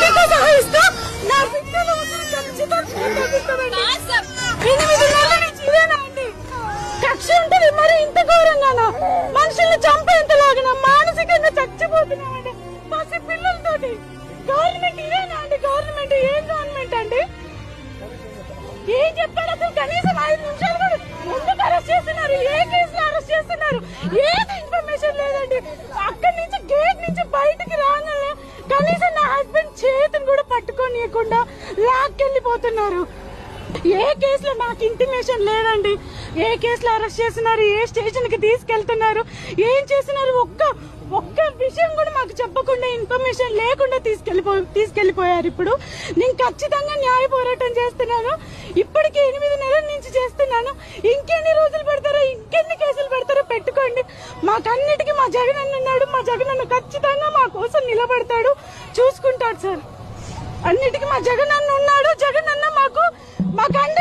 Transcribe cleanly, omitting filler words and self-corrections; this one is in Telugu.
నేను సహాయిస్తా నా బిడ్డలు ఖచ్చితంగా 8 నెలల నుంచి ఇదేనా అండి కక్ష ఉంటుంది మరి ఇంత ఘోరంగానా మనుషుల్ని చంపేంతలాగా మానసికంగా చచ్చిపోతున్నామండి పసి పిల్లలతోటి గవర్నమెంట్ ఇదేనా అండి గవర్నమెంట్ ఏం గవర్నమెంట్ అండి ఏం చెప్పారు అసలు కనీసం 5 నిమిషాలు కూడా ఎందుకు అరెస్ట్ చేస్తున్నారు ఏ కేసులో అరెస్ట్ చేస్తున్నారు ఏది ఇన్ఫర్మేషన్ లేదండి అక్కడి నుంచి గేట్ నుంచి బయటికి రాగానే కనీసం నా హస్బెండ్ చేతిని కూడా పట్టుకోనియకుండా లాక్కెళ్ళిపోతున్నారు ఏ కేసులో నాకు ఇంటిమేషన్ లేదండి ఏ కేసులో అరెస్ట్ చేస్తున్నారు ఏ స్టేషన్ కి తీసుకెళ్తున్నారు ఏం చేస్తున్నారు ఒక్క విషయం కూడా మాకు చెప్పకుండా ఇన్ఫర్మేషన్ లేకుండా తీసుకెళ్లిపోయారు ఇప్పుడు నేను ఖచ్చితంగా న్యాయ పోరాటం చేస్తున్నాను ఇప్పటికి 8 నెలల నుంచి చేస్తున్నాను ఇంకెన్ని రోజులు పెడతారో ఇంకెన్ని కేసులు పెడతారో పెట్టుకోండి మాకన్నిటికీ మా జగన్ అన్న ఉన్నాడు మా జగన్ అన్న ఖచ్చితంగా మా కోసం నిలబడతాడు చూసుకుంటాడు సార్ అన్నిటికీ మా జగన్ అన్న ఉన్నాడు జగన్ అన్న మాకు అండ